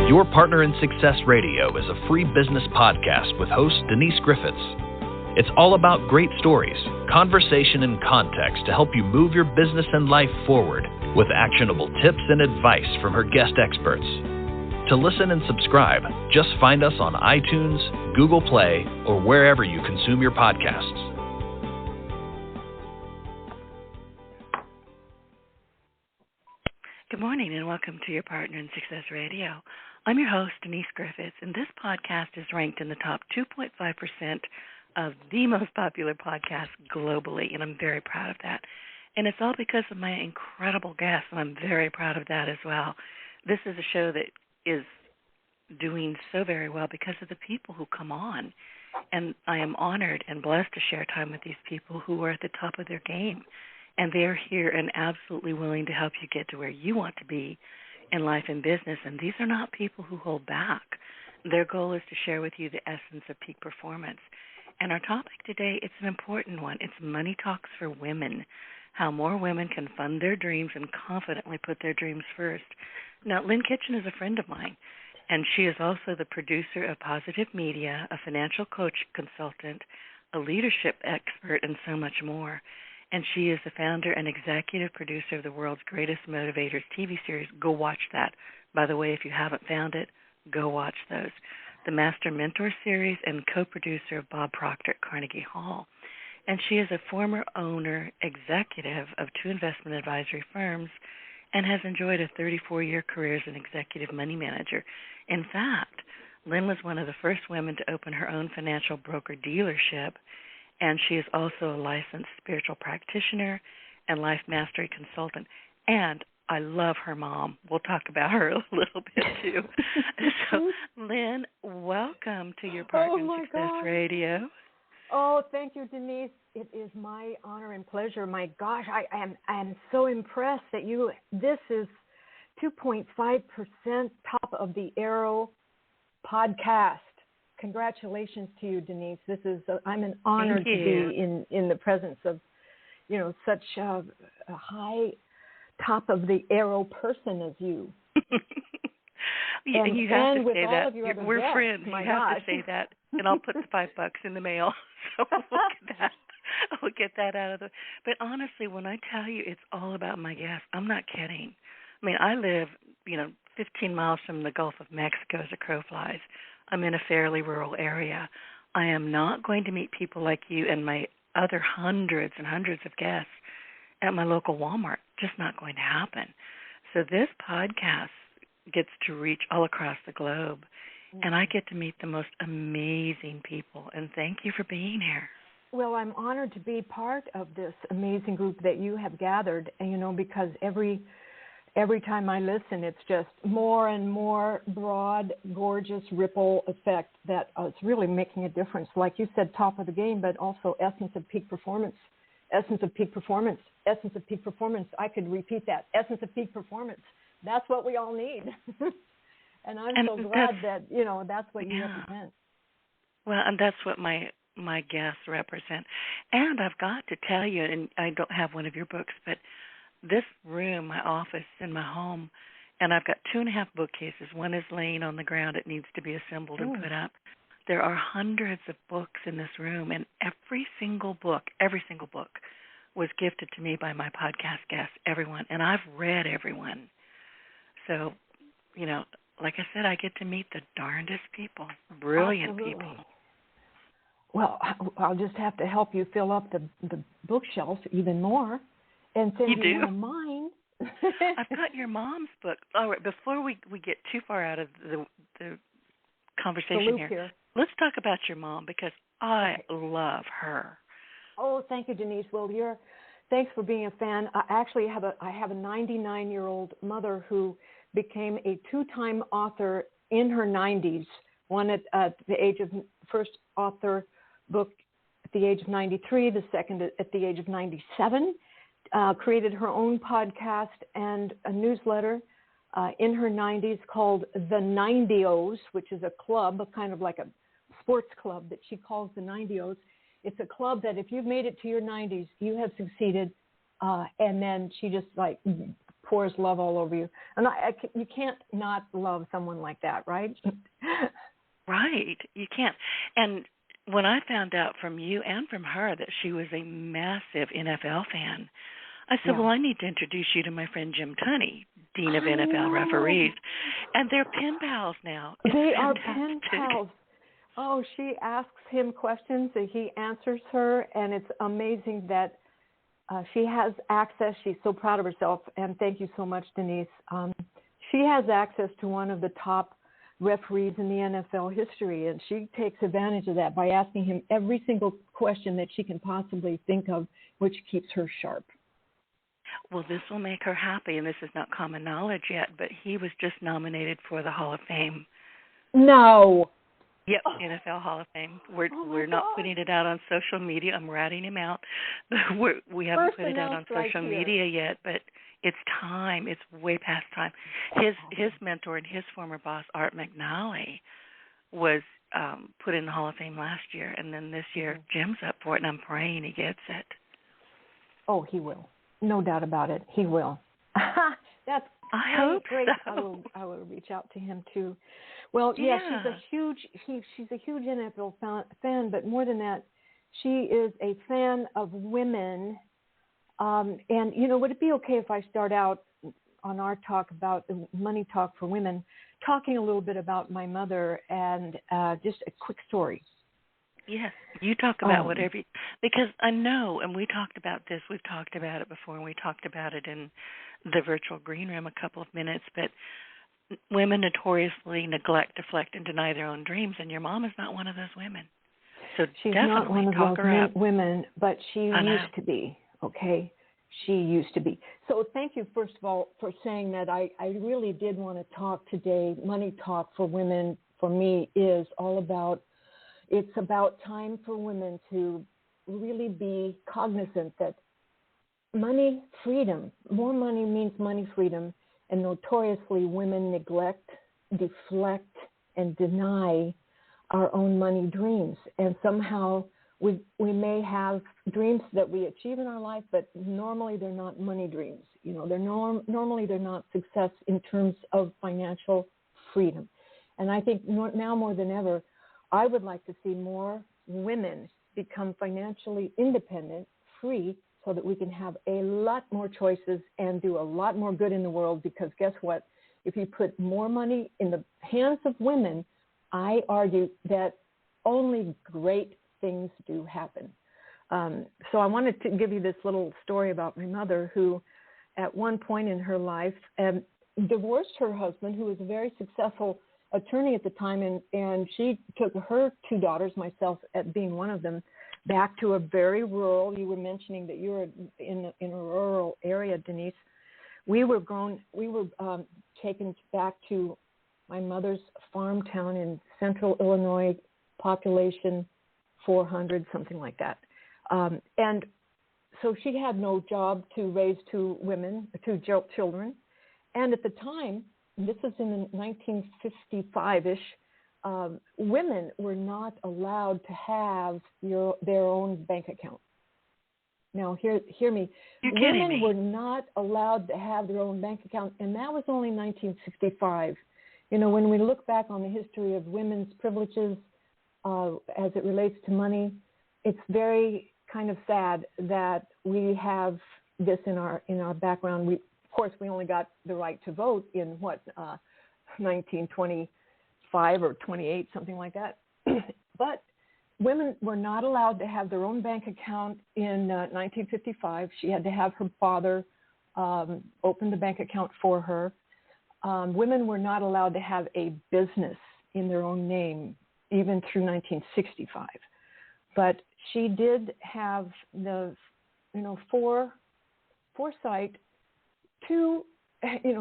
Your Partner in Success Radio is a free business podcast with host Denise Griffitts. It's all about great stories, conversation, and context to help you move your business and life forward with actionable tips and advice from her guest experts. To listen and subscribe, just find us on iTunes, Google Play, or wherever you consume your podcasts. Good morning and welcome to Your Partner in Success Radio. I'm your host, Denise Griffitts, and this podcast is ranked in the top 2.5% of the most popular podcasts globally, and I'm very proud of that. And it's all because of my incredible guests, and I'm very proud of that as well. This is a show that is doing so very well because of the people who come on, and I am honored and blessed to share time with these people who are at the top of their game, and they're here and absolutely willing to help you get to where you want to be in life and business. And these are not people who hold back. Their goal is to share with you the essence of peak performance. And our topic today, it's an important one. It's Money Talks for Women, how more women can fund their dreams and confidently put their dreams first. Now, Lynn Kitchen is a friend of mine, and she is also the producer of Positive Media, a financial coach consultant, a leadership expert, and so much more. And she is the founder and executive producer of the world's greatest motivators TV series. Go watch that. By the way, if you haven't found it, go watch those. The Master Mentor series and co-producer of Bob Proctor at Carnegie Hall. And she is a former owner, executive of 2 investment advisory firms and has enjoyed a 34-year career as an executive money manager. In fact, Lynn was one of the first women to open her own financial broker dealership, and she is also a licensed spiritual practitioner and life mastery consultant. And I love her mom. We'll talk about her a little bit, too. So, Lynn, welcome to Your Partner in Success Radio. Oh, thank you, Denise. It is my honor and pleasure. My gosh, I am so impressed that this is 2.5% top of the Arrow podcast. Congratulations to you, Denise. I'm an honor to be in the presence of, such a high top of the Arrow person as you. You have to say that. We're guests. Friends. You have to say that, and I'll put the $5 in the mail. So we'll get that out of the. But honestly, when I tell you it's all about my guests, I'm not kidding. I mean, I live, 15 miles from the Gulf of Mexico as a crow flies. I'm in a fairly rural area. I am not going to meet people like you and my other hundreds and hundreds of guests at my local Walmart. Just not going to happen. So this podcast gets to reach all across the globe, and I get to meet the most amazing people. And thank you for being here. Well, I'm honored to be part of this amazing group that you have gathered, because every time I listen, it's just more and more broad, gorgeous ripple effect that is really making a difference. Like you said, top of the game, but also essence of peak performance. Essence of peak performance. Essence of peak performance. I could repeat that. Essence of peak performance. That's what we all need. And I'm so glad that, that's what you represent. Well, and that's what my guests represent. And I've got to tell you, and I don't have one of your books, but this room, my office in my home, and I've got 2.5 bookcases. One is laying on the ground. It needs to be assembled and put up. There are hundreds of books in this room, and every single book was gifted to me by my podcast guests, everyone, and I've read everyone. So, like I said, I get to meet the darndest people, brilliant people. Well, I'll just have to help you fill up the bookshelf even more. And send you one of mine. I've got your mom's book. All right, before we get too far out of the conversation here, let's talk about your mom because I love her. Oh, thank you, Denise. Well, thanks for being a fan. I actually have a 99-year-old mother who became a 2-time author in her 90s. One at the age of first author book at the age of 93, the second at the age of 97. Created her own podcast and a newsletter in her 90s called The 90os, which is a club, kind of like a sports club that she calls the 90os. It's a club that if you've made it to your 90s, you have succeeded. And then she just pours love all over you. And you can't not love someone like that, right? Right. You can't. And when I found out from you and from her that she was a massive NFL fan, I said, well, I need to introduce you to my friend Jim Tunney, Dean of NFL Referees. And they're pen pals now. They are pen pals. Oh, she asks him questions and he answers her. And it's amazing that she has access. She's so proud of herself. And thank you so much, Denise. She has access to one of the top referees in the NFL history, and she takes advantage of that by asking him every single question that she can possibly think of, which keeps her sharp. Well, this will make her happy, and this is not common knowledge yet, but he was just nominated for the Hall of Fame. No. Yep, NFL Hall of Fame. We're not putting it out on social media. I'm ratting him out. We haven't put it out on social media yet, but it's time. It's way past time. His mentor and his former boss, Art McNally, was put in the Hall of Fame last year, and then this year Jim's up for it, and I'm praying he gets it. Oh, he will. No doubt about it. He will. That's I hope great. so. I will reach out to him too. Well, yeah, she's a huge NFL fan, but more than that, she is a fan of women. And, would it be okay if I start out on our talk about the Money Talk for Women, talking a little bit about my mother and just a quick story? Yes, you talk about whatever, because I know, and we talked about this, we've talked about it before, and we talked about it in the virtual green room a couple of minutes, but women notoriously neglect, deflect, and deny their own dreams, and your mom is not one of those women. So she's definitely not one of those women, but she used to be, okay? She used to be. So thank you, first of all, for saying that. I really did want to talk today. Money Talk for Women, for me, is all about, it's about time for women to really be cognizant that money freedom, more money means money freedom, and notoriously women neglect, deflect, and deny our own money dreams. And somehow we may have dreams that we achieve in our life, but normally they're not money dreams. Normally they're not success in terms of financial freedom. And I think now more than ever, I would like to see more women become financially independent, free, so that we can have a lot more choices and do a lot more good in the world, because guess what? If you put more money in the hands of women, I argue that only great things do happen. So I wanted to give you this little story about my mother, who at one point in her life divorced her husband, who was a very successful attorney at the time, and she took her two daughters, myself at being one of them, back to a very rural. You were mentioning that you were in a rural area, Denise. We were taken back to my mother's farm town in central Illinois, population 400, something like that. And so she had no job to raise two children. And at the time, this was in 1955-ish, women were not allowed to have their own bank account. Now, hear me. Women were not allowed to have their own bank account, and that was only 1965. When we look back on the history of women's privileges as it relates to money, it's very kind of sad that we have this in our background. Of course, we only got the right to vote in 1925 or 28, something like that. But women were not allowed to have their own bank account in 1955. She had to have her father open the bank account for her. Women were not allowed to have a business in their own name, even through 1965. But she did have the, foresight to,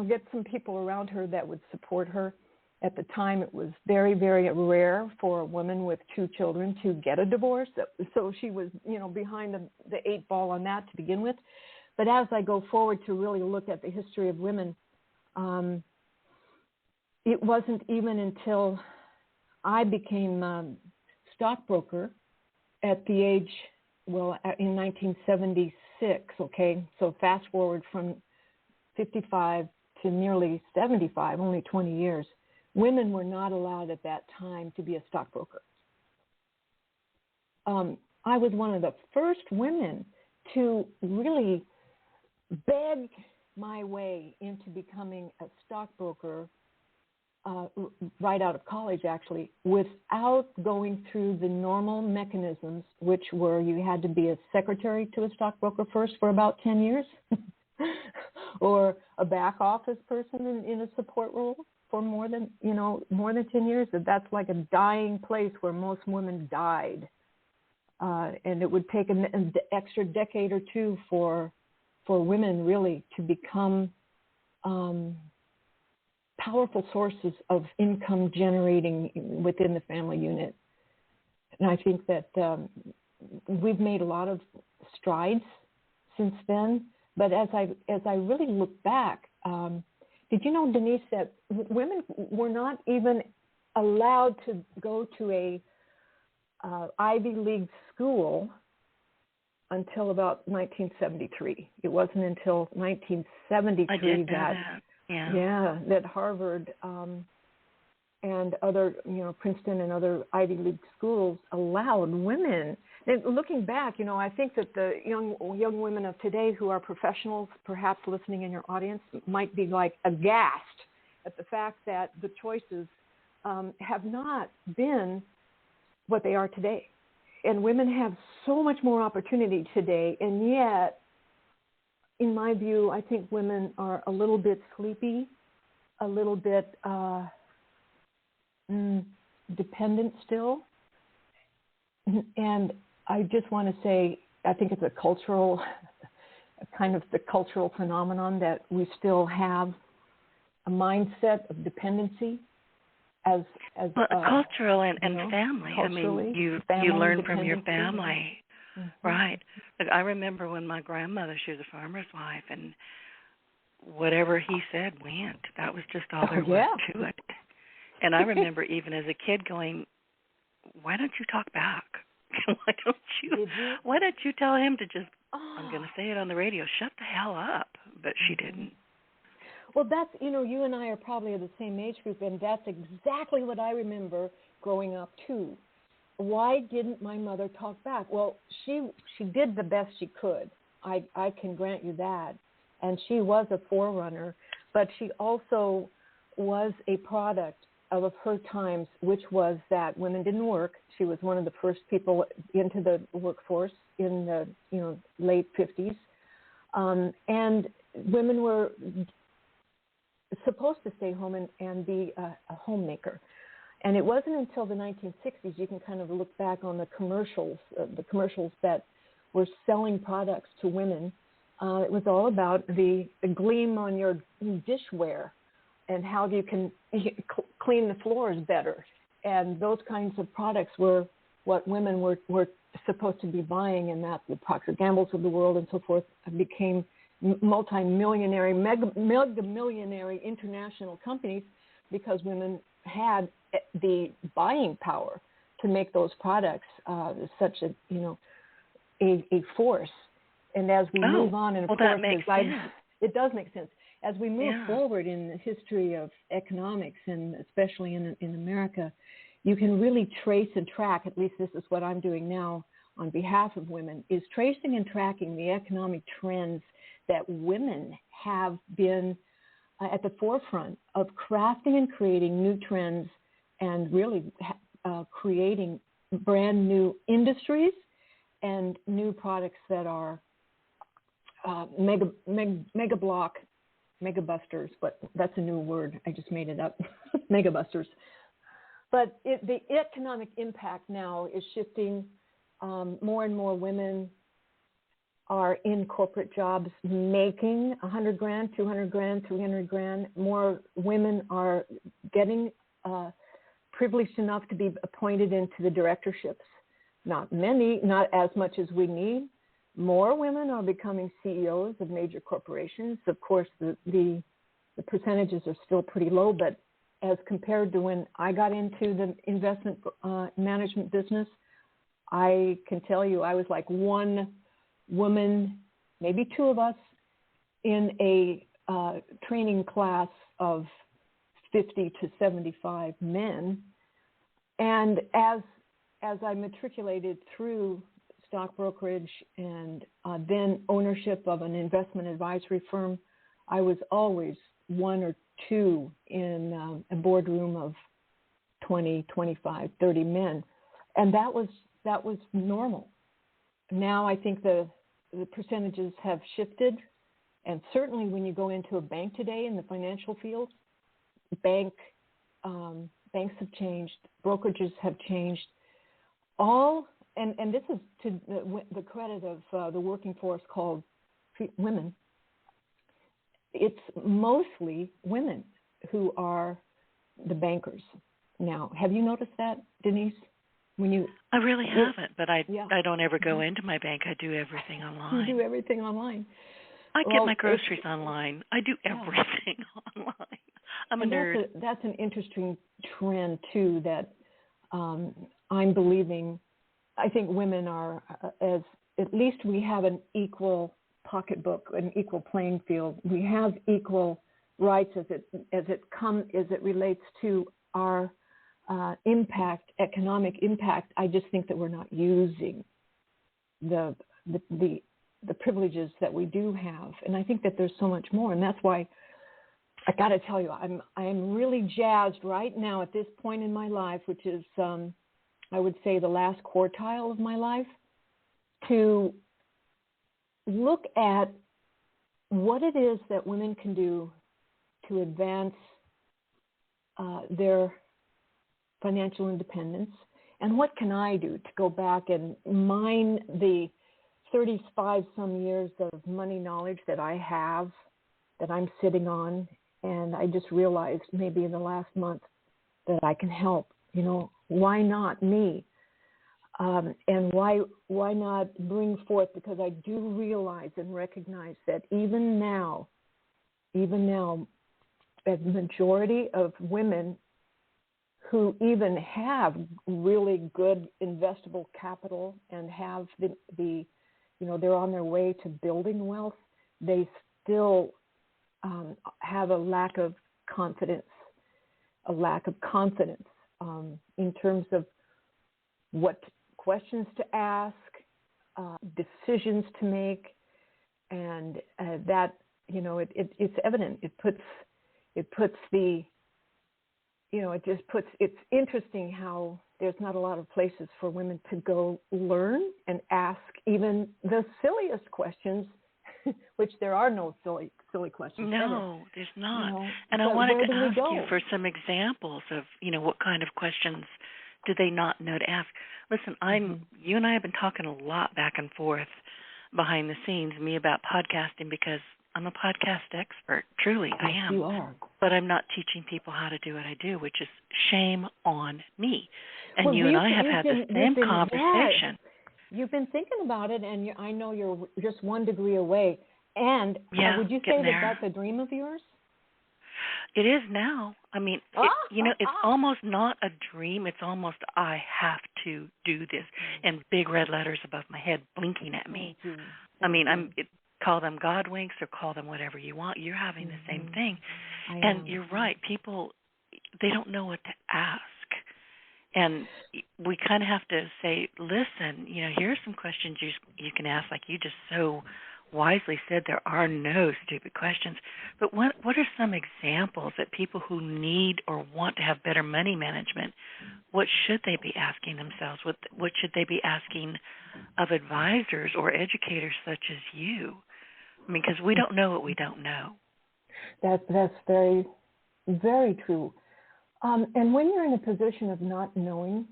get some people around her that would support her. At the time, it was very, very rare for a woman with two children to get a divorce. So she was, behind the eight ball on that to begin with. But as I go forward to really look at the history of women, it wasn't even until I became a stockbroker at the age, in 1976, okay? So fast forward from 55 to nearly 75, only 20 years, women were not allowed at that time to be a stockbroker. I was one of the first women to really beg my way into becoming a stockbroker right out of college, actually, without going through the normal mechanisms, which were you had to be a secretary to a stockbroker first for about 10 years, or a back office person in a support role for more than 10 years. That's like a dying place where most women died. And it would take an extra decade or two for women really to become powerful sources of income generating within the family unit. And I think that we've made a lot of strides since then. But as I really look back, did you know, Denise, that women were not even allowed to go to a Ivy League school until about 1973. It wasn't until 1973 that Harvard and other, Princeton and other Ivy League schools allowed women. And looking back, I think that the young women of today who are professionals, perhaps listening in your audience, might be like aghast at the fact that the choices have not been what they are today. And women have so much more opportunity today, and yet, in my view, I think women are a little bit sleepy, a little bit dependent still. And I just want to say, I think it's a cultural phenomenon that we still have a mindset of dependency. Cultural and family. I mean, you learn from your family, right? Like, I remember when my grandmother, she was a farmer's wife, and whatever he said went. That was just all there was to it. And I remember even as a kid going, "Why don't you talk back? Why don't you tell him to just? I'm going to say it on the radio. Shut the hell up." But she didn't. Well, that's, you and I are probably of the same age group, and that's exactly what I remember growing up, too. Why didn't my mother talk back? Well, she did the best she could. I can grant you that. And she was a forerunner, but she also was a product of her times, which was that women didn't work. She was one of the first people into the workforce in the late 50s. And women were supposed to stay home and be a homemaker. And it wasn't until the 1960s, you can kind of look back on the commercials that were selling products to women. It was all about the gleam on your dishware and how you can clean the floors better. And those kinds of products were what women were supposed to be buying, and that the Procter & Gamble's of the world and so forth became multi-millionary, mega-millionary international companies because women had the buying power to make those products such a force. And as we move on, and of course, it does make sense. As we move forward in the history of economics, and especially in America, you can really trace and track, at least this is what I'm doing now on behalf of women, is tracing and tracking the economic trends that women have been at the forefront of crafting and creating new trends and really creating brand new industries and new products that are megabusters, but that's a new word. I just made it up, megabusters. But the economic impact now is shifting. More and more women are in corporate jobs making $100,000, $200,000, $300,000. More women are getting privileged enough to be appointed into the directorships. Not many, not as much as we need. More women are becoming CEOs of major corporations. Of course, the percentages are still pretty low, but as compared to when I got into the investment management business, I can tell you I was like one woman, maybe two of us, in a training class of 50 to 75 men. And as I matriculated through stock brokerage and then ownership of an investment advisory firm, I was always one or two in a boardroom of 20, 25, 30 men. And that was normal. Now I think the percentages have shifted. And certainly when you go into a bank today in the financial field, banks have changed, brokerages have changed. And this is to the credit of the working force called women. It's mostly women who are the bankers now. Have you noticed that, Denise? I really haven't, but I don't ever go into my bank. I do everything online. You do everything online. I get my groceries online. I do everything online. I'm a nerd. That's an interesting trend, too, that I'm believing. I think women are, at least we have an equal pocketbook, an equal playing field. We have equal rights as it relates to our impact, economic impact. I just think that we're not using the privileges that we do have, and I think that there's so much more, and that's why I got to tell you, I'm really jazzed right now at this point in my life, which is I would say the last quartile of my life, to look at what it is that women can do to advance their financial independence, and what can I do to go back and mine the 35 some years of money knowledge that I have, that I'm sitting on. And I just realized maybe in the last month that I can help. Why not me? And why not bring forth? Because I do realize and recognize that even now, a majority of women who even have really good investable capital and have the they're on their way to building wealth, they still have a lack of confidence in terms of what questions to ask, decisions to make, and that it's evident. It's interesting how there's not a lot of places for women to go learn and ask even the silliest questions, which there are no silly questions. No, ever. there's not. And I wanted to ask you for some examples of, what kind of questions do they not know to ask? Listen, you and I have been talking a lot back and forth behind the scenes, me about podcasting, because I'm a podcast expert. Truly, I am. You are. But I'm not teaching people how to do what I do, which is shame on me. And you and I have had the same conversation. You've been thinking about it, and I know you're just one degree away. And would you say that that's a dream of yours? It is now. I mean, it's almost not a dream. It's almost I have to do this, and big red letters above my head blinking at me. Call them God winks or call them whatever you want. You're having the same thing. And you're right. People, they don't know what to ask. And we kind of have to say, listen, here's some questions you can ask, like you just so wisely said, there are no stupid questions. But what are some examples that people who need or want to have better money management, what should they be asking themselves? What should they be asking of advisors or educators such as you? I mean, because we don't know what we don't know. That's very, very true. And when you're in a position of not knowing,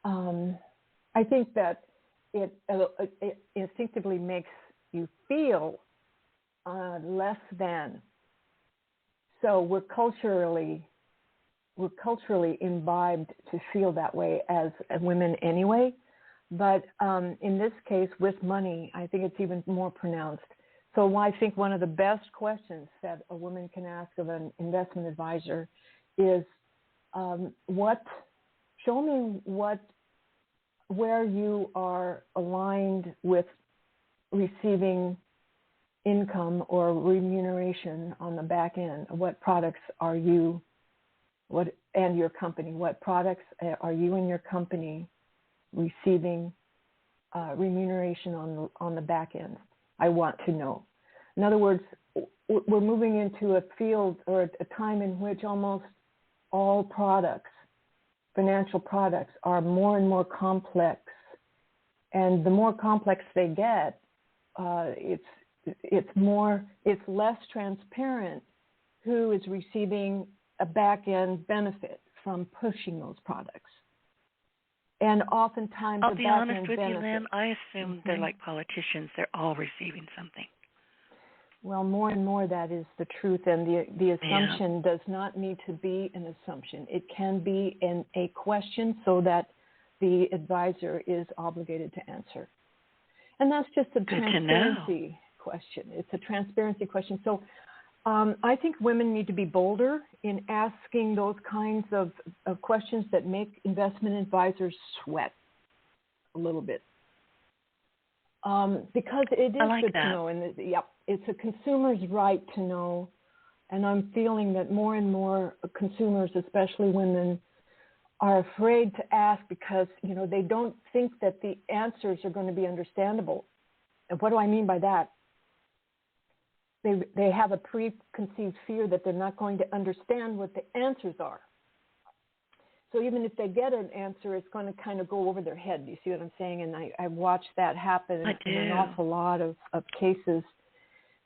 I think that it instinctively makes you feel less than. So we're culturally imbibed to feel that way as women anyway. But in this case, with money, I think it's even more pronounced. So I think one of the best questions that a woman can ask of an investment advisor is, show me where you are aligned with receiving income or remuneration on the back end? What products are you, and your company, what products are you and your company receiving remuneration on the back end? I want to know. In other words, we're moving into a field or a time in which almost all products, financial products, are more and more complex. And the more complex they get, it's less transparent who is receiving a back-end benefit from pushing those products. And oftentimes, I'll be honest with you, Lynn, I assume they're like politicians. They're all receiving something. Well, more and more that is the truth, and the assumption does not need to be an assumption. It can be a question so that the advisor is obligated to answer. And that's just a transparency question. It's a transparency question. So I think women need to be bolder in asking those kinds of questions that make investment advisors sweat a little bit. Because it is good to know. And it's a consumer's right to know. And I'm feeling that more and more consumers, especially women, are afraid to ask because, they don't think that the answers are going to be understandable. And what do I mean by that? They have a preconceived fear that they're not going to understand what the answers are. So even if they get an answer, it's going to kind of go over their head. You see what I'm saying? And I watched that happen in an awful lot of cases.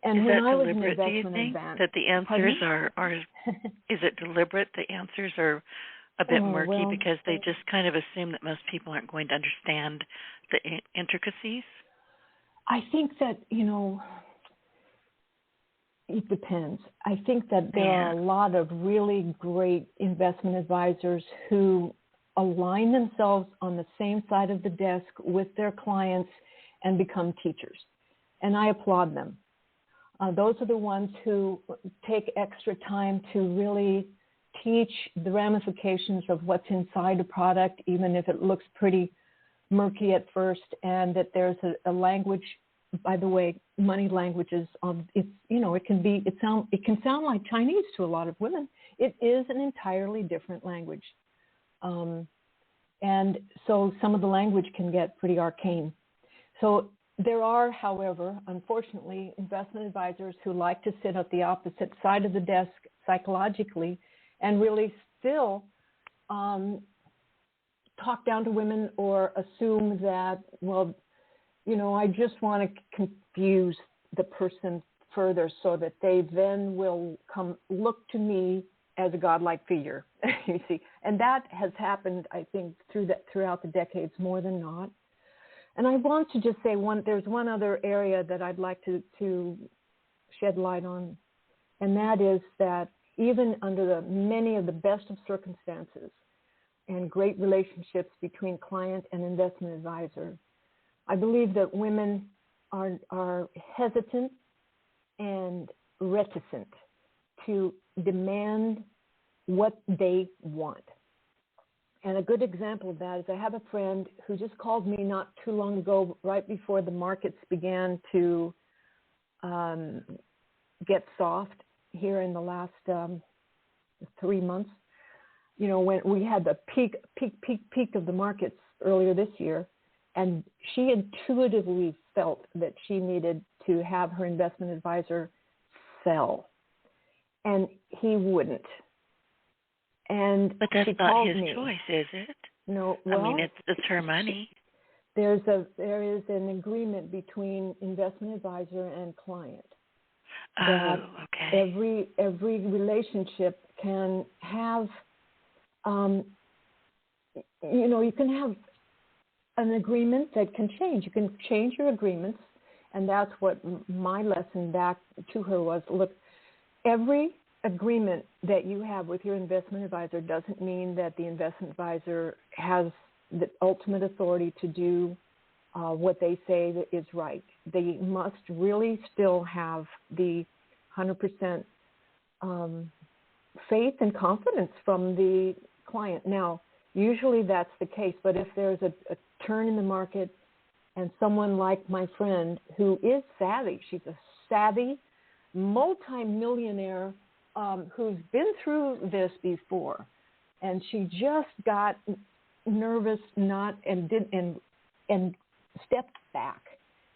And when I was an investment advisor, that the answers are is it deliberate? The answers are a bit murky because they just kind of assume that most people aren't going to understand the intricacies? I think that, it depends. I think that there are a lot of really great investment advisors who align themselves on the same side of the desk with their clients and become teachers. And I applaud them. Those are the ones who take extra time to really teach the ramifications of what's inside a product, even if it looks pretty murky at first, and that there's a language. By the way, money languages, it can sound like Chinese to a lot of women. It is an entirely different language. And so some of the language can get pretty arcane. So there are, however, unfortunately, investment advisors who like to sit at the opposite side of the desk psychologically and really still talk down to women or assume that, I just want to confuse the person further so that they then will come look to me as a godlike figure, you see. And that has happened, I think, throughout the decades more than not. And I want to just say there's one other area that I'd like to shed light on, and that is that even under many of the best of circumstances and great relationships between client and investment advisor, I believe that women are hesitant and reticent to demand what they want. And a good example of that is I have a friend who just called me not too long ago, right before the markets began to get soft here in the last 3 months. When we had the peak of the markets earlier this year, and she intuitively felt that she needed to have her investment advisor sell, and he wouldn't. But that's not his choice, is it? No. Well, it's her money. There is an agreement between investment advisor and client. Okay. Every relationship can have, you can have an agreement that can change. You can change your agreements, and that's what my lesson back to her was. Look, every agreement that you have with your investment advisor doesn't mean that the investment advisor has the ultimate authority to do what they say that is right. They must really still have the 100% faith and confidence from the client. Now, usually that's the case, but if there's a turn in the market and someone like my friend who is savvy, she's a savvy, multi-millionaire who's been through this before, and she just got nervous, and stepped back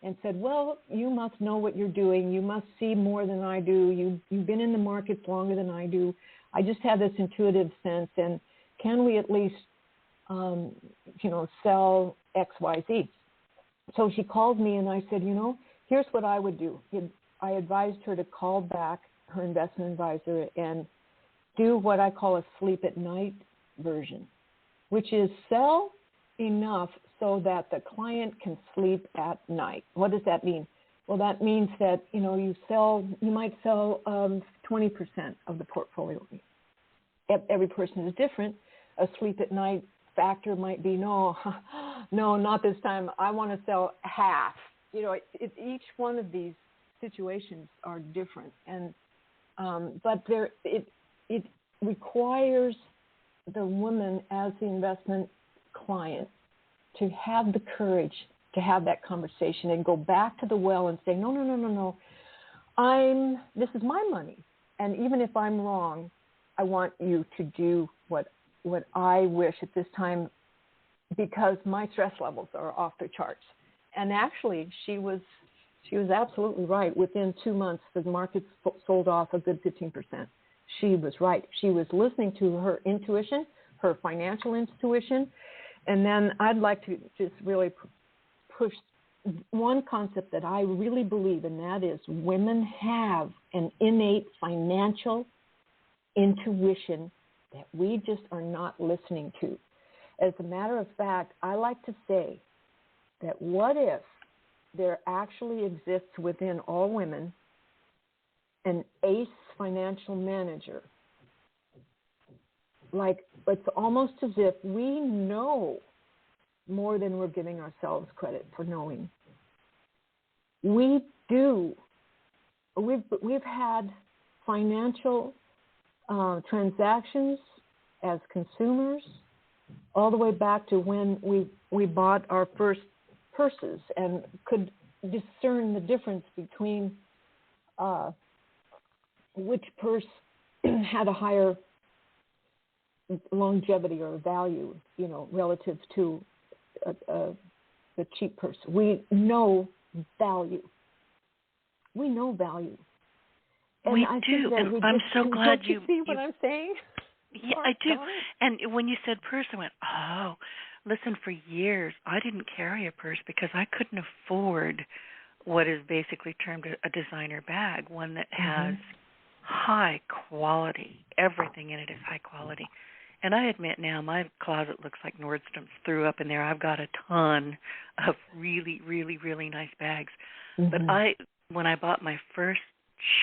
and said, "Well, you must know what you're doing. You must see more than I do. You've been in the markets longer than I do. I just have this intuitive sense, and can we at least, sell X, Y, Z?" So she called me, and I said, here's what I would do. I advised her to call back her investment advisor and do what I call a sleep at night version, which is sell enough so that the client can sleep at night. What does that mean? Well, that means that, you might sell 20% of the portfolio. Every person is different. A sleep at night factor might be, no, not this time. I want to sell half. Each one of these situations are different, and but it requires the woman as the investment client to have the courage to have that conversation and go back to the well and say, no. This is my money, and even if I'm wrong, I want you to do what I wish at this time, because my stress levels are off the charts. And actually, she was absolutely right. Within 2 months, the market sold off a good 15%. She was right. She was listening to her intuition, her financial intuition. And then I'd like to just really push one concept that I really believe, and that is women have an innate financial intuition that we just are not listening to. As a matter of fact, I like to say that what if there actually exists within all women an ace financial manager? Like, it's almost as if we know more than we're giving ourselves credit for knowing. We do. We've had financial transactions as consumers all the way back to when we bought our first purses and could discern the difference between which purse had a higher longevity or value, relative to the cheap purse. We know value. And we I do, think and I'm so glad you see what I'm saying. Yeah, I do. And when you said purse, I went, oh, listen, for years I didn't carry a purse because I couldn't afford what is basically termed a designer bag, one that has high quality. Everything in it is high quality. And I admit now my closet looks like Nordstrom's threw up in there. I've got a ton of really, really, really nice bags. But when I bought my first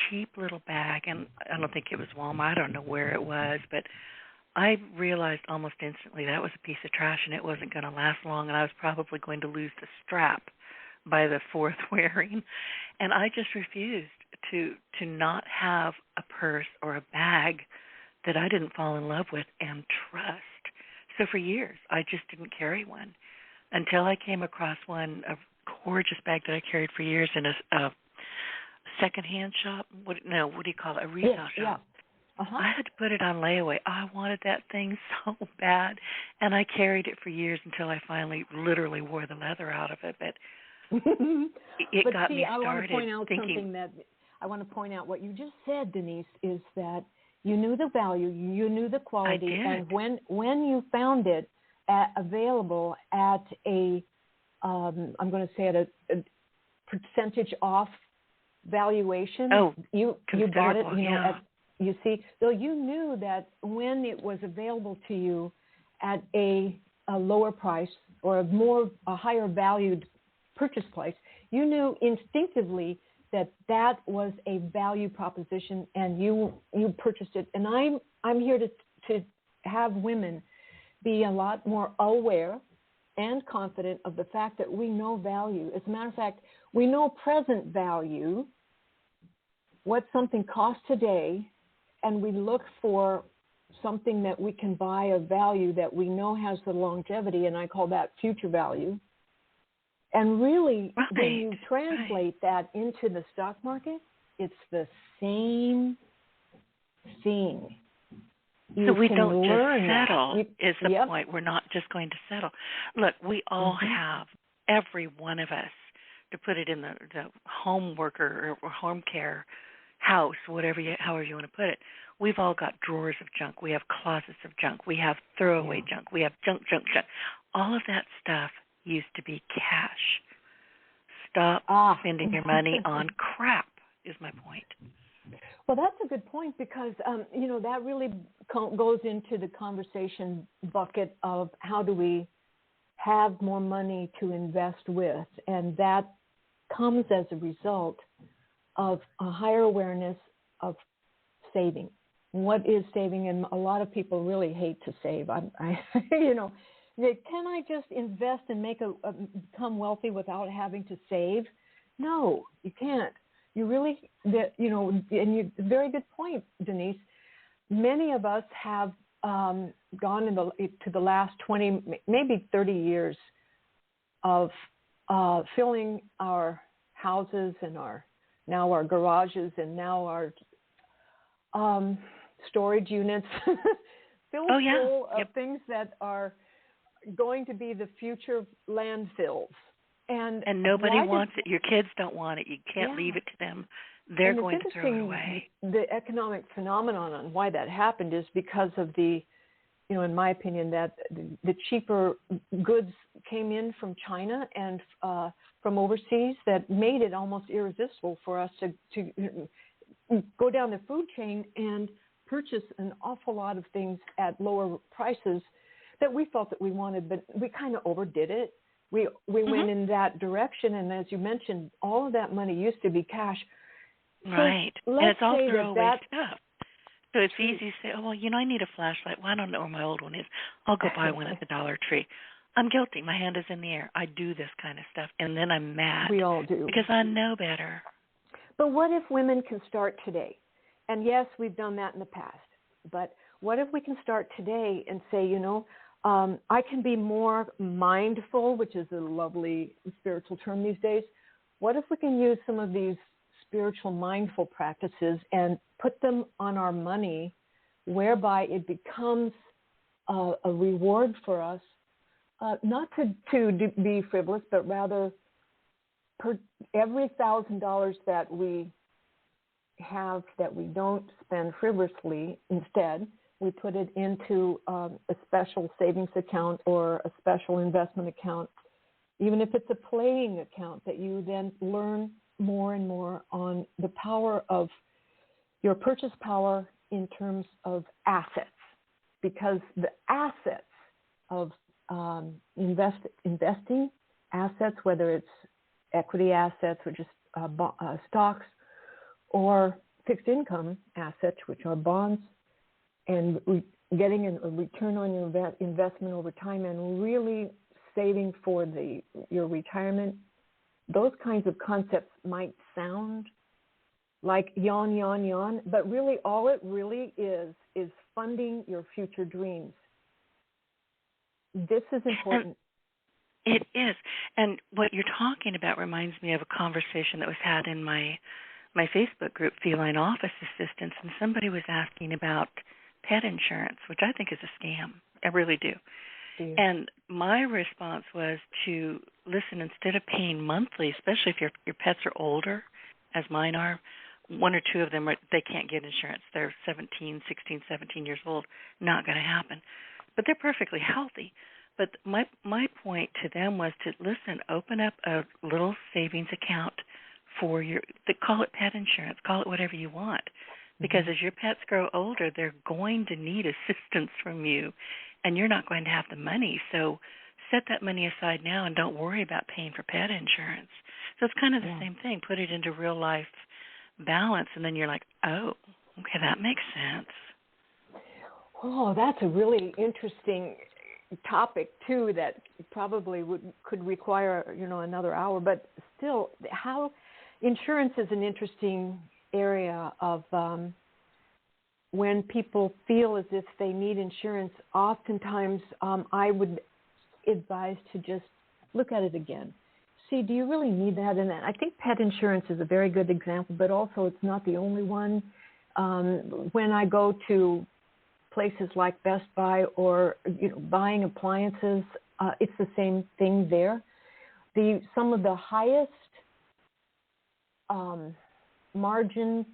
cheap little bag, and I don't think it was Walmart, I don't know where it was, but I realized almost instantly that was a piece of trash and it wasn't going to last long, and I was probably going to lose the strap by the fourth wearing. And I just refused to not have a purse or a bag that I didn't fall in love with and trust. So for years, I just didn't carry one until I came across one, a gorgeous bag that I carried for years in a secondhand shop. What do you call it? A retail shop. Yeah. I had to put it on layaway. I wanted that thing so bad, and I carried it for years until I finally literally wore the leather out of it. But it got me started thinking. I want to point out what you just said, Denise, is that you knew the value, you knew the quality, and when you found it available at I'm going to say at a percentage off valuation, you bought it. You see, so you knew that when it was available to you at a lower price or a higher valued purchase price, you knew instinctively that was a value proposition, and you purchased it. And I'm here to have women be a lot more aware and confident of the fact that we know value. As a matter of fact, we know present value, what something costs today, and we look for something that we can buy of value that we know has the longevity, and I call that future value. And really, Right. when you translate that into the stock market, it's the same thing. So we don't just settle is the yep. point. We're not just going to settle. Look, we all have, every one of us, to put it in the home worker or home care house, however you want to put it, we've all got drawers of junk. We have closets of junk. We have throwaway junk. We have junk. All of that stuff used to be cash. Stop spending your money on crap is my point. Well, that's a good point because, that really goes into the conversation bucket of how do we have more money to invest with. And that comes as a result of a higher awareness of saving. What is saving? And a lot of people really hate to save. Can I just invest and become wealthy without having to save? No, you can't. You really, and very good point, Denise. Many of us have gone to the last 20, maybe 30 years of filling our houses and our garages and now our storage units filled full of things that are going to be the future landfills. And nobody wants it. Your kids don't want it. You can't leave it to them. They're going to throw it away. The economic phenomenon on why that happened is because of the, in my opinion, that the cheaper goods came in from China and from overseas that made it almost irresistible for us to go down the food chain and purchase an awful lot of things at lower prices that we felt that we wanted, but we kind of overdid it. We went in that direction, and as you mentioned, all of that money used to be cash. Right, So and it's all throwaway stuff. So it's easy to say, oh, well, I need a flashlight. Well, I don't know where my old one is. I'll go buy one at the Dollar Tree. I'm guilty. My hand is in the air. I do this kind of stuff, and then I'm mad. We all do. Because I know better. But what if women can start today? And yes, we've done that in the past. But what if we can start today and say, I can be more mindful, which is a lovely spiritual term these days. What if we can use some of these spiritual mindful practices and put them on our money, whereby it becomes a reward for us, not to be frivolous, but rather per every $1,000 that we have that we don't spend frivolously, instead we put it into a special savings account or a special investment account, even if it's a playing account, that you then learn more and more on the power of your purchase power in terms of assets, because the assets of investing assets, whether it's equity assets, which is stocks, or fixed income assets, which are bonds, and getting a return on your investment over time and really saving for your retirement, those kinds of concepts might sound like yawn, but really all it really is funding your future dreams. This is important. It is. And what you're talking about reminds me of a conversation that was had in my Facebook group, Feline Office Assistants, and somebody was asking about pet insurance, which I think is a scam. I really do. Yeah. And my response was to listen, instead of paying monthly, especially if your pets are older, as mine are, one or two of them, they can't get insurance. They're 16, 17 years old. Not going to happen. But they're perfectly healthy. But my point to them was to listen, open up a little savings account for call it pet insurance, call it whatever you want. Because as your pets grow older, they're going to need assistance from you, and you're not going to have the money. So set that money aside now and don't worry about paying for pet insurance. So it's kind of the same thing. Put it into real life balance, and then you're like, oh, okay, that makes sense. Oh, that's a really interesting topic too, that probably could require another hour. But still, how insurance is an interesting area of when people feel as if they need insurance. Oftentimes, I would advise to just look at it again, see, do you really need that? And I think pet insurance is a very good example, but also it's not the only one. When I go to places like Best Buy or buying appliances, it's the same thing there. Some of the highest margin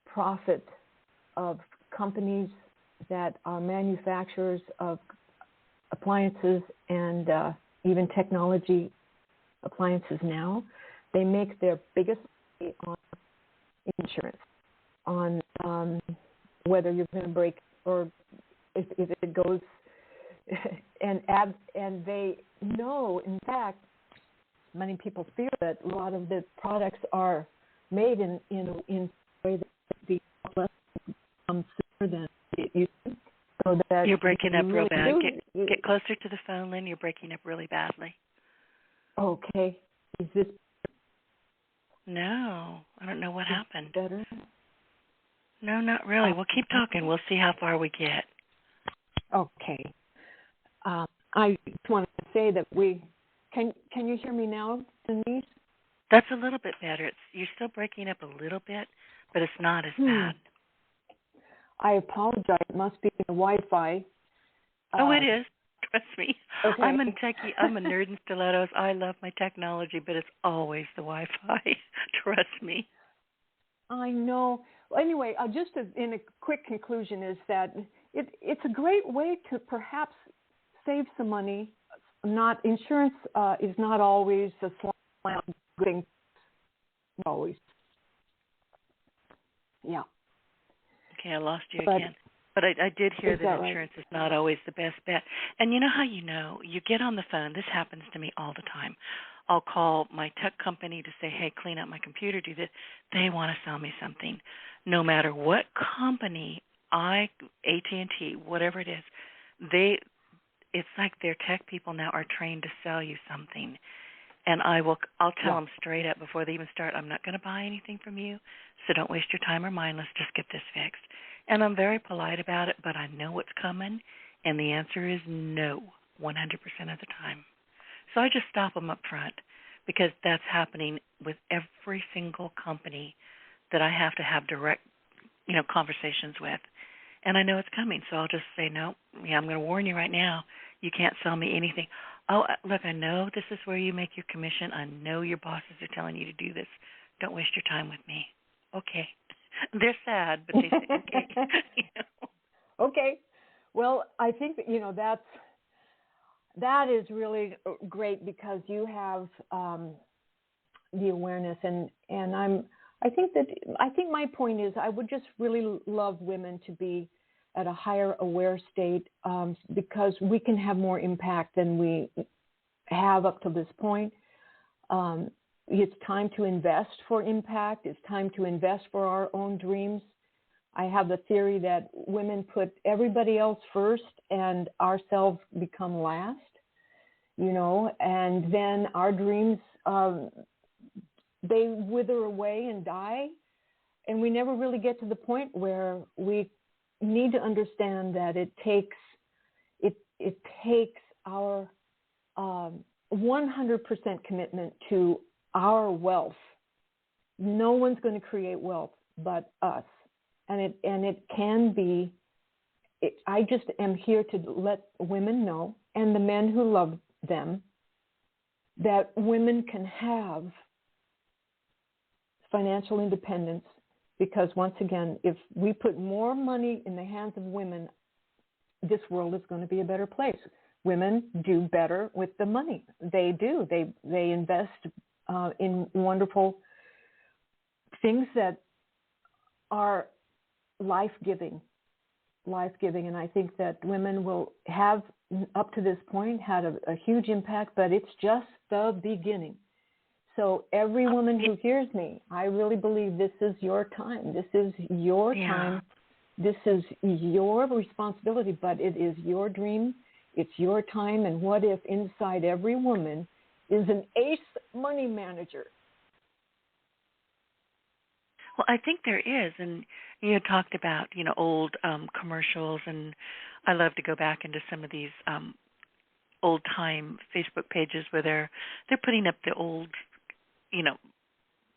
profit of companies that are manufacturers of appliances and even technology appliances now, they make their biggest money on insurance, on whether you're going to break or if it goes, and they know, in fact, many people fear that a lot of the products are made in a way that the less comes sooner than it used to. So that you're breaking up real bad. Get closer to the phone, Lynn. You're breaking up really badly. Okay. Is this? No, I don't know what happened. Better? No, not really. We'll keep talking. We'll see how far we get. Okay. I just wanted to say that can you hear me now, Denise? That's a little bit better. You're still breaking up a little bit, but it's not as bad. I apologize. It must be the Wi-Fi. Oh, it is. Trust me. Okay. I'm a techie. I'm a nerd in stilettos. I love my technology, but it's always the Wi-Fi. Trust me. I know. Well, anyway, just in a quick conclusion is that it's a great way to perhaps save some money. Insurance is not always a slam good thing. Always. Yeah. Okay, I lost you again. But I did hear that insurance is not always the best bet. And you know how you get on the phone. This happens to me all the time. I'll call my tech company to say, hey, clean up my computer, do this. They want to sell me something. No matter what company, AT&T, whatever it is, it's like their tech people now are trained to sell you something. And I'll tell them straight up before they even start, I'm not going to buy anything from you, so don't waste your time or mine. Let's just get this fixed. And I'm very polite about it, but I know what's coming, and the answer is no 100% of the time. So I just stop them up front because that's happening with every single company that I have to have direct, conversations with. And I know it's coming, so I'll just say, no, I'm going to warn you right now, you can't sell me anything. Oh, look, I know this is where you make your commission. I know your bosses are telling you to do this. Don't waste your time with me. Okay. They're sad, but they say, okay. Okay. Well, I think that, that is really great because you have the awareness, and I think my point is I would just really love women to be at a higher aware state because we can have more impact than we have up to this point. It's time to invest for impact. It's time to invest for our own dreams. I have the theory that women put everybody else first and ourselves become last, and then our dreams, they wither away and die. And we never really get to the point where we need to understand that it takes our 100% commitment to our wealth. No one's going to create wealth but us, and it can be. I just am here to let women know, and the men who love them, that women can have financial independence. Because once again, if we put more money in the hands of women, this world is going to be a better place. Women do better with the money. They do. They invest in wonderful things that are life-giving. And I think that women will have, up to this point, had a huge impact, but it's just the beginning. So every woman who hears me, I really believe this is your time. This is your time. This is your responsibility, but it is your dream. It's your time. And what if inside every woman is an ace money manager? Well, I think there is. And you had talked about, old commercials, and I love to go back into some of these old time Facebook pages where they're putting up the old,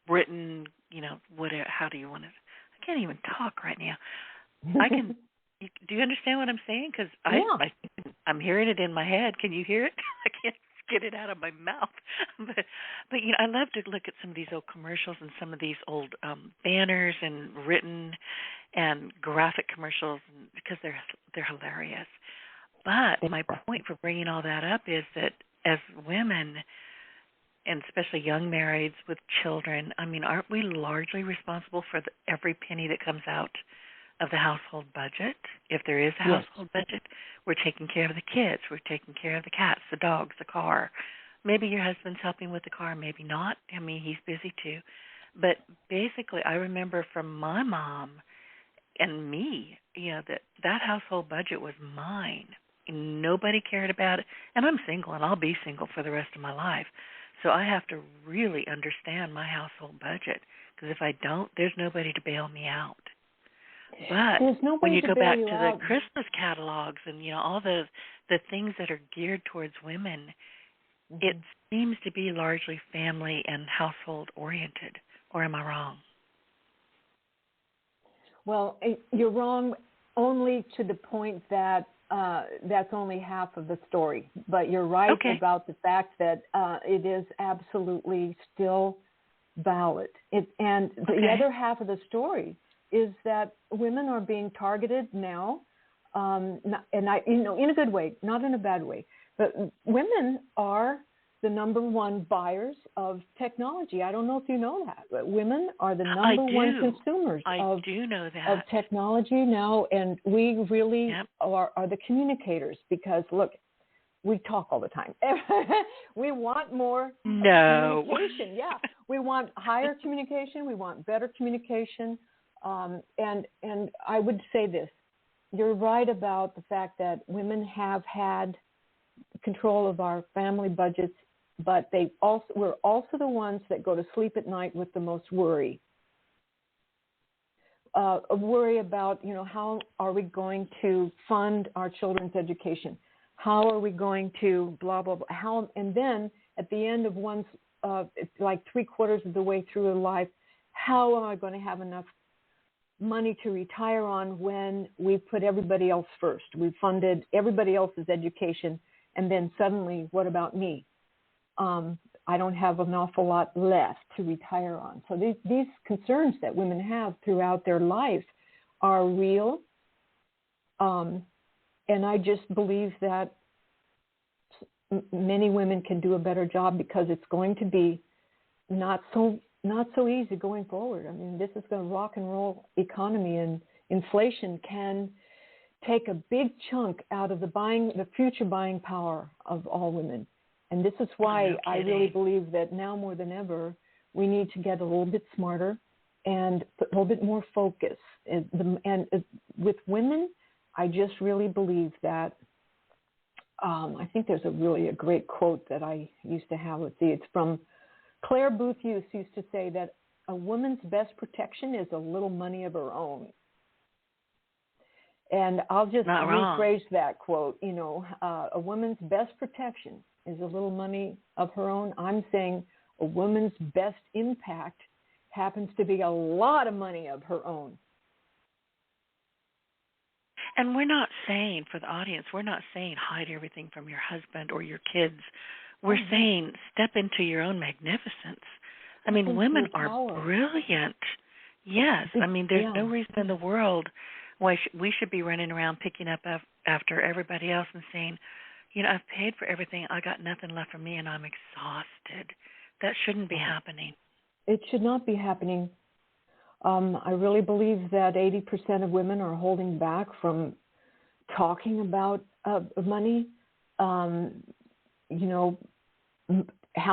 written, whatever. How do you want to? I can't even talk right now. I can. Do you understand what I'm saying? Because I'm hearing it in my head. Can you hear it? I can't get it out of my mouth. but I love to look at some of these old commercials and some of these old banners and written and graphic commercials because they're hilarious. But my point for bringing all that up is that as women, and especially young marrieds with children, aren't we largely responsible for every penny that comes out of the household budget? If there is a household budget, we're taking care of the kids, we're taking care of the cats, the dogs, the car. Maybe your husband's helping with the car, maybe not. He's busy too. But basically, I remember from my mom and me, that household budget was mine. Nobody cared about it. And I'm single, and I'll be single for the rest of my life. So I have to really understand my household budget, because if I don't, there's nobody to bail me out. But when you go back to the Christmas catalogs and all the things that are geared towards women, it seems to be largely family and household oriented. Or am I wrong? Well, you're wrong only to the point that that's only half of the story. But you're right about the fact that it is absolutely still valid. And the other half of the story is that women are being targeted now, and in a good way, not in a bad way. But women are the number one buyers of technology. I don't know if you know that, but women are the number one consumers of technology now, and we really are the communicators, because, look, we talk all the time. We want more communication. Yeah, we want higher communication. We want better communication. And I would say this. You're right about the fact that women have had control of our family budgets, but we're also the ones that go to sleep at night with the most worry. Worry about, how are we going to fund our children's education? How are we going to blah, blah, blah? And then at the end of one's, like 3/4 of the way through life, how am I going to have enough money to retire on when we put everybody else first? We funded everybody else's education, and then suddenly, what about me? I don't have an awful lot left to retire on. So these concerns that women have throughout their life are real. And I just believe that many women can do a better job, because it's going to be not so easy going forward. This is a rock and roll economy, and inflation can take a big chunk out of the future buying power of all women. And this is why I really believe that now more than ever, we need to get a little bit smarter and a little bit more focus. And with women, I just really believe that, I think there's a great quote that I used to have. It's from Claire Booth used to say that a woman's best protection is a little money of her own. And I'll just rephrase that quote. A woman's best protection is a little money of her own. I'm saying a woman's best impact happens to be a lot of money of her own. And we're not saying, for the audience, we're not saying hide everything from your husband or your kids. We're saying step into your own magnificence. Women are brilliant. Yes. There's no reason in the world why we should be running around picking up after everybody else and saying, I've paid for everything. I got nothing left for me, and I'm exhausted. That shouldn't be happening. It should not be happening. I really believe that 80% of women are holding back from talking about money. How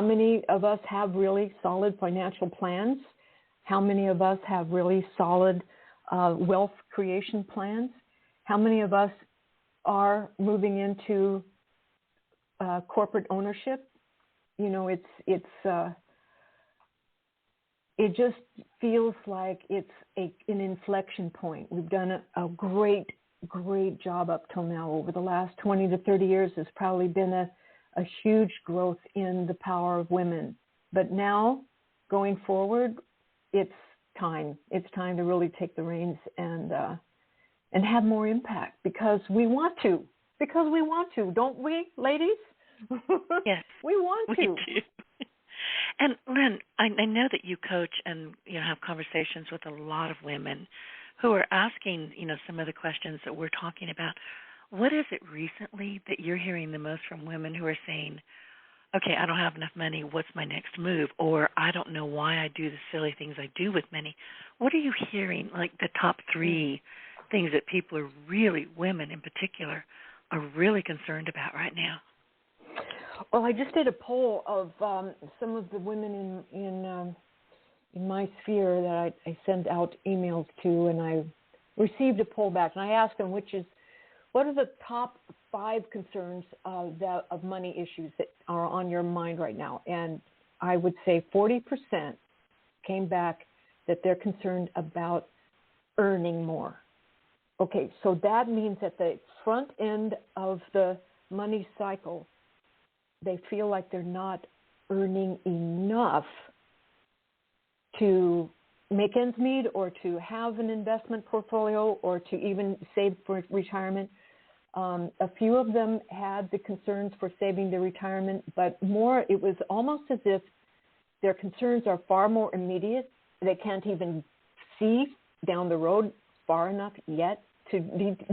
many of us have really solid financial plans? How many of us have really solid wealth creation plans? How many of us are moving into corporate ownership? It just feels like it's an inflection point. We've done a great job up till now. Over the last 20 to 30 years, there's probably been a huge growth in the power of women. But now, going forward, it's time. It's time to really take the reins and have more impact because we want to. Because we want to, don't we, ladies? Yes, we want to. We do. And Lynn, I know that you coach and have conversations with a lot of women who are asking some of the questions that we're talking about. What is it recently that you're hearing the most from women who are saying, okay, I don't have enough money, what's my next move? Or I don't know why I do the silly things I do with money. What are you hearing, like the top 3 things that people are really, women in particular, are really concerned about right now? Well, I just did a poll of some of the women in my sphere that I send out emails to, and I received a poll back, and I asked them what are the top 5 concerns of money issues that are on your mind right now? And I would say 40% came back that they're concerned about earning more. Okay, so that means at the front end of the money cycle, they feel like they're not earning enough to make ends meet or to have an investment portfolio or to even save for retirement. A few of them had the concerns for saving their retirement, but more, it was almost as if their concerns are far more immediate. They can't even see down the road far enough yet to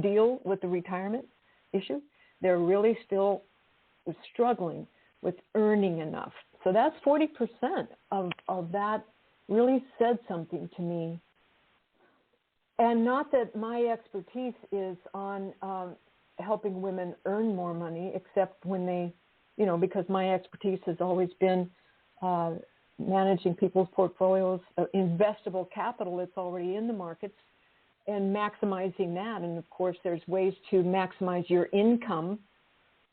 deal with the retirement issue. They're really still struggling with earning enough. So that's 40% of that really said something to me. And not that my expertise is on helping women earn more money, except when they, because my expertise has always been managing people's portfolios, investable capital that's already in the markets, and maximizing that. And of course, there's ways to maximize your income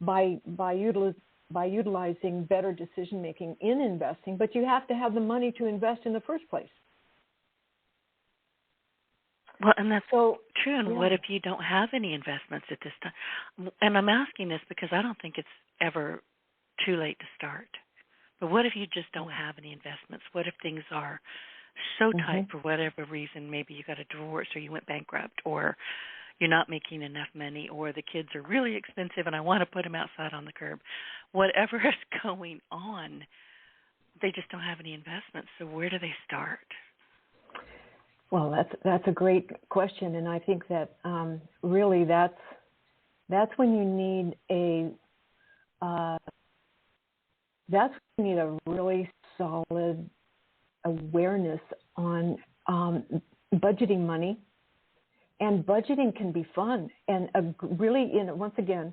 by utilizing better decision making in investing, but you have to have the money to invest in the first place. Well, and that's so true. And yeah. What if you don't have any investments at this time? And I'm asking this because I don't think it's ever too late to start. But what if you just don't have any investments? What if things are so tight for whatever reason? Maybe you got a divorce or you went bankrupt or you're not making enough money or the kids are really expensive and I want to put them outside on the curb. Whatever is going on, they just don't have any investments. So where do they start? Well, that's a great question, and I think that really that's when you need a really solid awareness on budgeting money, and budgeting can be fun and once again,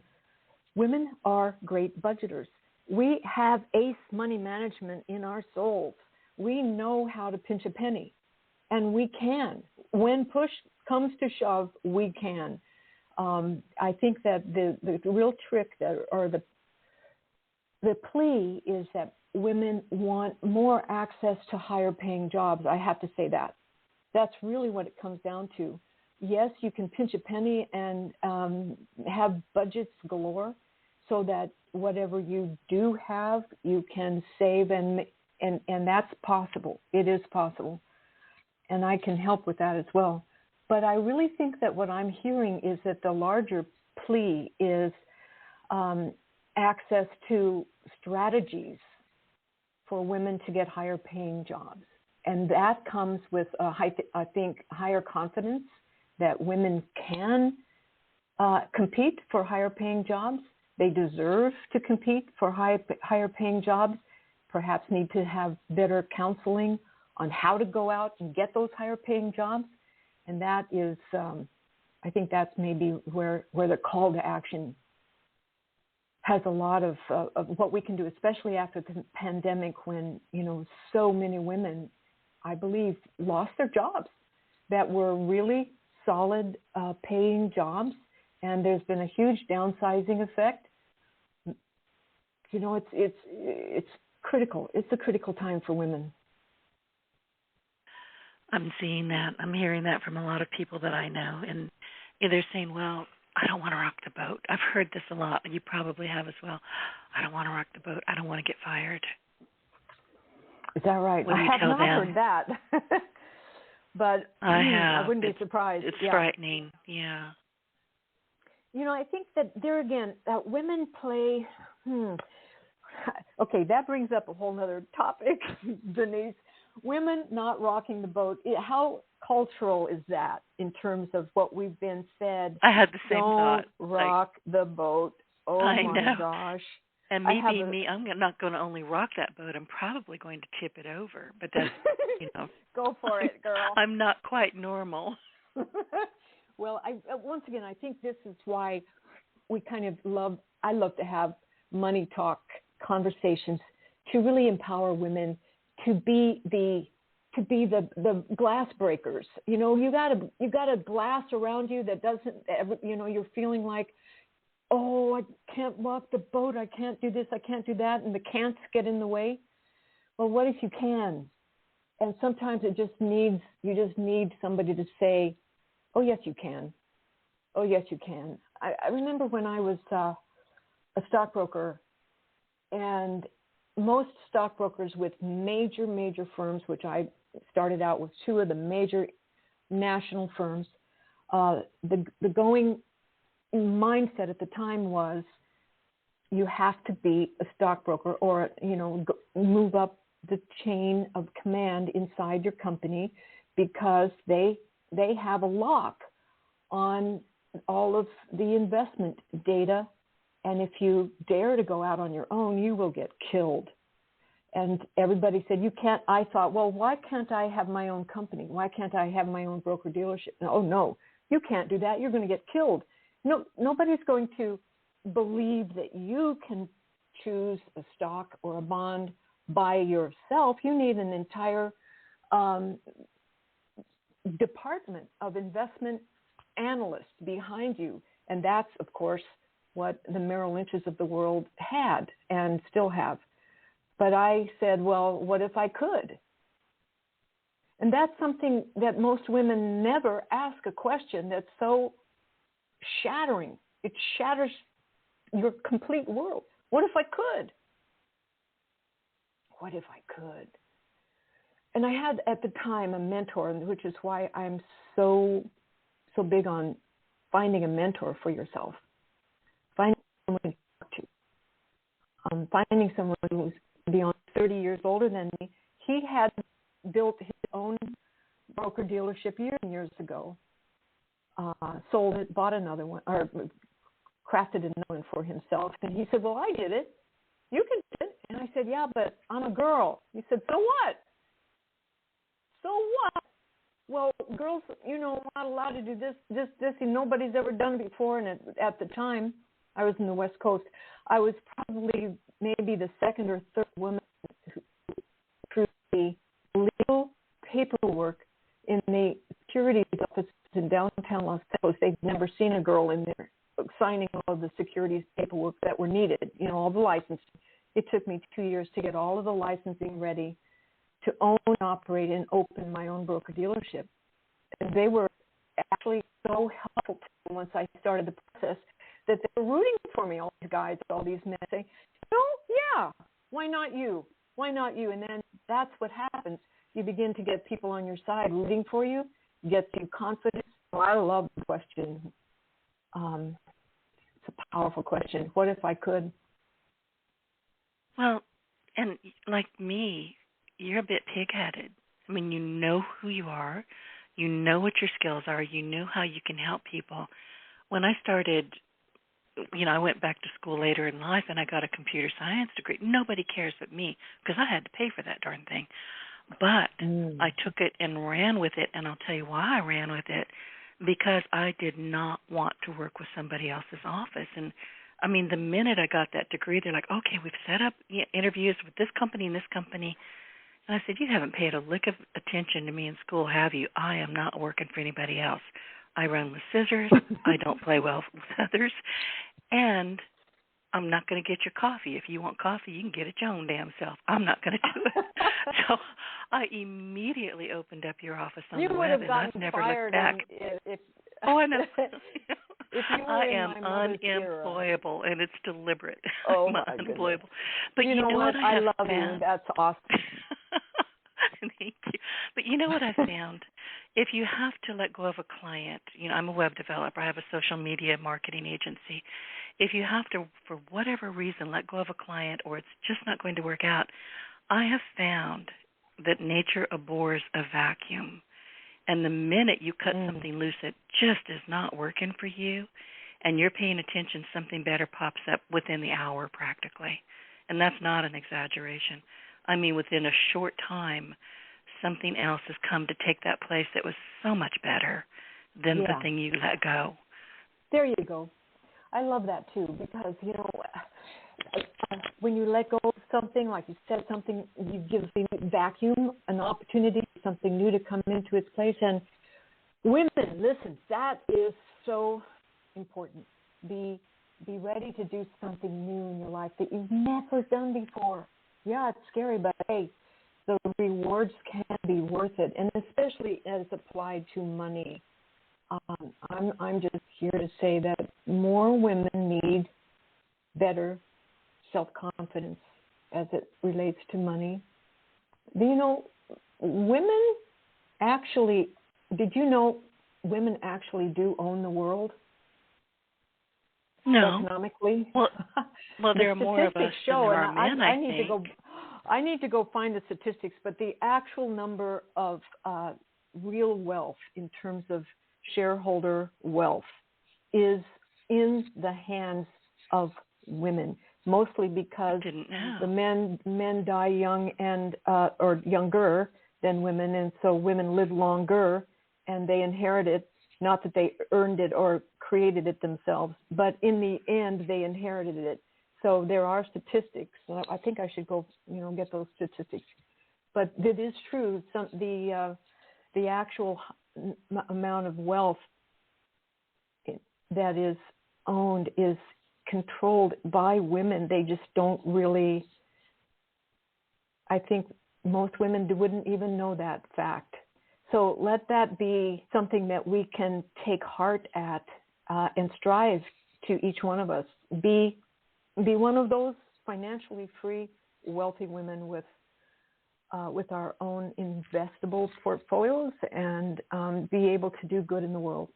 women are great budgeters. We have ace money management in our souls. We know how to pinch a penny. And we can. When push comes to shove, we can. I think that the real trick or the plea is that women want more access to higher paying jobs. I have to say that. That's really what it comes down to. Yes, you can pinch a penny and have budgets galore so that whatever you do have, you can save and that's possible. It is possible. And I can help with that as well. But I really think that what I'm hearing is that the larger plea is access to strategies for women to get higher paying jobs. And that comes with, I think, higher confidence that women can compete for higher paying jobs. They deserve to compete for higher paying jobs, perhaps need to have better counseling on how to go out and get those higher paying jobs. And that is, I think that's maybe where the call to action has a lot of what we can do, especially after the pandemic when, so many women, I believe, lost their jobs that were really solid paying jobs. And there's been a huge downsizing effect. It's critical. It's a critical time for women. I'm seeing that. I'm hearing that from a lot of people that I know. And they're saying, well, I don't want to rock the boat. I've heard this a lot. You probably have as well. I don't want to rock the boat. I don't want to get fired. Is that right? What do you I have tell not them? heard that. But I have. I wouldn't be surprised. It's yeah. frightening. Yeah. You know, I think that there again, women play. Okay, that brings up a whole other topic, Denise. Women not rocking the boat. How cultural is that in terms of what we've been fed? I had the same Don't thought. rock the boat. Oh I my know. gosh. And me, I'm not going to only rock that boat. I'm probably going to tip it over. But that's, Go for it, girl. I'm not quite normal. Well, once again, I think this is why we kind of I love to have money talk conversations to really empower women to be the glass breakers. You got a glass around you that doesn't ever, you're feeling like, oh, I can't walk the boat, I can't do this, I can't do that, and the can'ts get in the way. Well, what if you can? And sometimes you just need somebody to say, oh, yes, you can. Oh, yes, you can. I remember when I was a stockbroker, and most stockbrokers with major firms, which I started out with two of the major national firms, the going mindset at the time was you have to be a stockbroker or, move up the chain of command inside your company because they have a lock on all of the investment data. And if you dare to go out on your own, you will get killed. And everybody said, you can't. I thought, well, why can't I have my own company? Why can't I have my own broker dealership? Oh, no, you can't do that. You're going to get killed. No, nobody's going to believe that you can choose a stock or a bond by yourself. You need an entire department of investment analysts behind you. And that's, of course, what the Merrill Lynches of the world had and still have. But I said, well, what if I could? And that's something that most women never ask a question that's so shattering. It shatters your complete world. What if I could? What if I could? And I had at the time a mentor, which is why I'm so big on finding a mentor for yourself. Finding someone to talk to. Finding someone who's beyond 30 years older than me. He had built his own broker dealership years and years ago. Sold it, bought another one, or crafted another one for himself. And he said, well, I did it. You can do it. And I said, yeah, but I'm a girl. He said, so what? So what? Well, girls, not allowed to do this, and nobody's ever done it before. And at the time, I was in the West Coast. I was probably maybe the second or third woman through the legal paperwork in the securities office in downtown Los Angeles. They'd never seen a girl in there signing all of the securities paperwork that were needed, all the licensing. It took me 2 years to get all of the licensing ready to own, operate, and open my own broker dealership. And they were actually so helpful to me once I started the process that they were rooting for me, all these guys, all these men, saying, yeah, why not you? Why not you? And then that's what happens. You begin to get people on your side rooting for you, gets you confidence. Well, I love the question. It's a powerful question. What if I could? Well, and like me, you're a bit pig-headed. I mean, you know who you are. You know what your skills are. You know how you can help people. When I started, I went back to school later in life and I got a computer science degree. Nobody cares but me because I had to pay for that darn thing. But I took it and ran with it, and I'll tell you why I ran with it, because I did not want to work with somebody else's office. And, I mean, the minute I got that degree, they're like, okay, we've set up interviews with this company and this company. And I said, you haven't paid a lick of attention to me in school, have you? I am not working for anybody else. I run with scissors. I don't play well with others. And I'm not going to get your coffee. If you want coffee, you can get it your own damn self. I'm not going to do it. So I immediately opened up your office on the web, and I've never looked back. If Oh, I know. If you were I in am my mother's era, unemployable, and it's deliberate. oh I'm my unemployable. goodness. But You know what? I I have love found? you. That's awesome. Thank you. But you know what I found? If you have to let go of a client, I'm a web developer. I have a social media marketing agency. If you have to, for whatever reason, let go of a client or it's just not going to work out, I have found that nature abhors a vacuum. And the minute you cut something loose that just is not working for you and you're paying attention, something better pops up within the hour practically. And that's not an exaggeration. I mean, within a short time, something else has come to take that place that was so much better than the thing you let go. There you go. I love that too because, when you let go of something, like you said, something, you give the vacuum an opportunity, something new to come into its place. And women, listen, that is so important. Be ready to do something new in your life that you've never done before. Yeah, it's scary, but hey, the rewards can be worth it, and especially as applied to money. I'm just here to say that more women need better self-confidence as it relates to money. Women actually, did you know women actually do own the world? No. Economically? Well, there are more of us than there are men, I think. I need to go find the statistics, but the actual number of real wealth in terms of shareholder wealth is in the hands of women, mostly because the men die young and or younger than women, and so women live longer and they inherit it. Not that they earned it or created it themselves, but in the end they inherited it. So there are statistics. I think I should go, get those statistics. But it is true. The actual amount of wealth that is owned is controlled by women. They just don't really. I think most women wouldn't even know that fact. So let that be something that we can take heart at and strive to each one of us. Be one of those financially free, wealthy women with our own investable portfolios and be able to do good in the world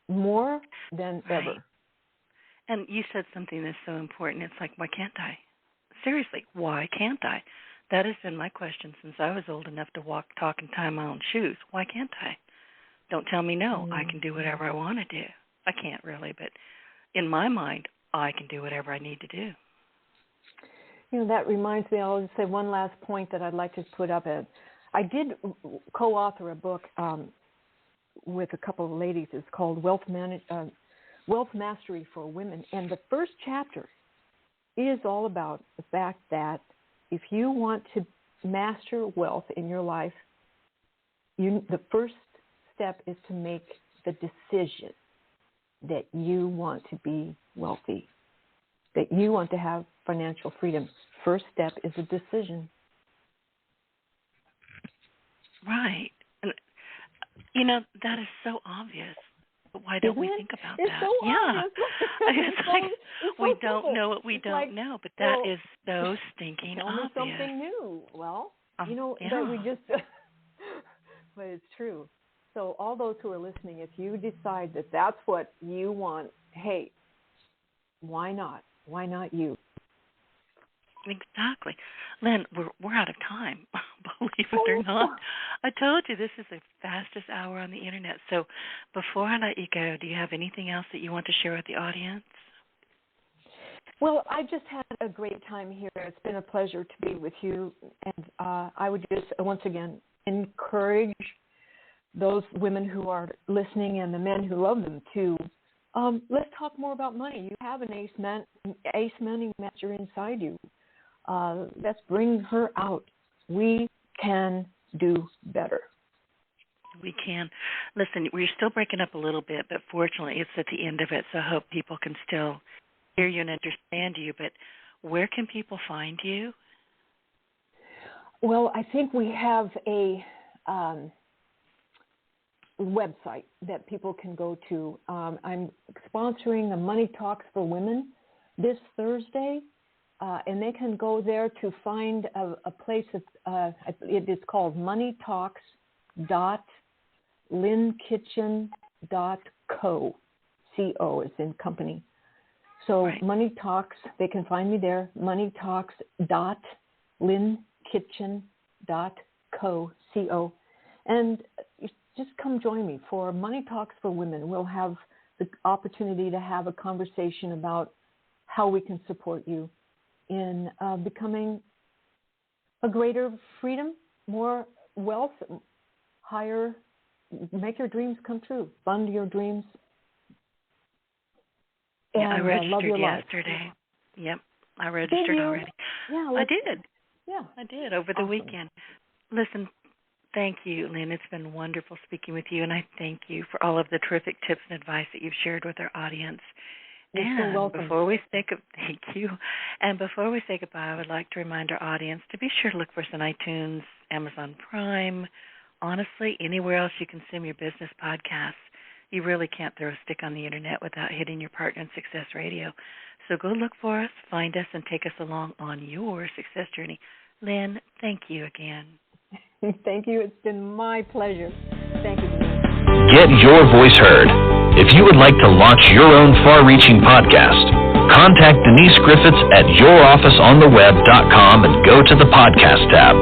more than ever. And you said something that's so important. It's like, why can't I? Seriously, why can't I? That has been my question since I was old enough to walk, talk, and tie my own shoes. Why can't I? Don't tell me no. I can do whatever I want to do. I can't really, but in my mind, I can do whatever I need to do. That reminds me, I'll just say one last point that I'd like to put up. I did co-author a book with a couple of ladies. It's called Wealth Mastery for Women. And the first chapter is all about the fact that if you want to master wealth in your life, the first step is to make the decision that you want to be wealthy, that you want to have financial freedom. First step is a decision. Right. And, that is so obvious. But why don't we think about it's that? So obvious. It's like we don't simple. know what we don't know, but that is so stinking tell obvious. Tell me something new. Well, but we just, but it's true. So all those who are listening, if you decide that that's what you want, hey, why not? Why not you? Exactly. Lynn, we're out of time, believe it or not. I told you this is the fastest hour on the Internet. So before I let you go, do you have anything else that you want to share with the audience? Well, I just had a great time here. It's been a pleasure to be with you. And I would just, once again, encourage those women who are listening and the men who love them to let's talk more about money. You have an ace money master inside you. Let's bring her out. We can do better. We can. Listen, we're still breaking up a little bit, but fortunately it's at the end of it, so I hope people can still hear you and understand you. But where can people find you? Well, I think we have website that people can go to. I'm sponsoring a Money Talks for Women this Thursday, and they can go there to find a place. It is called moneytalks.lynnkitchen.co. CO is in company. So right. Money Talks, they can find me there, moneytalks.lynnkitchen.co. CO. And just come join me for Money Talks for Women. We'll have the opportunity to have a conversation about how we can support you in becoming a greater freedom, more wealth, higher, make your dreams come true, fund your dreams. Yeah, I registered love your yesterday. Life. Yep, I registered already. Yeah, I did. Yeah, I did over the weekend. Listen, thank you, Lynn. It's been wonderful speaking with you, and I thank you for all of the terrific tips and advice that you've shared with our audience. You're so welcome. Thank you. And before we say goodbye, I would like to remind our audience to be sure to look for us on iTunes, Amazon Prime, honestly, anywhere else you consume your business podcasts. You really can't throw a stick on the internet without hitting your partner in Success Radio. So go look for us, find us, and take us along on your success journey. Lynn, thank you again. Thank you. It's been my pleasure. Thank you, Denise. Get your voice heard. If you would like to launch your own far-reaching podcast, contact Denise Griffitts at yourofficeontheweb.com and go to the podcast tab.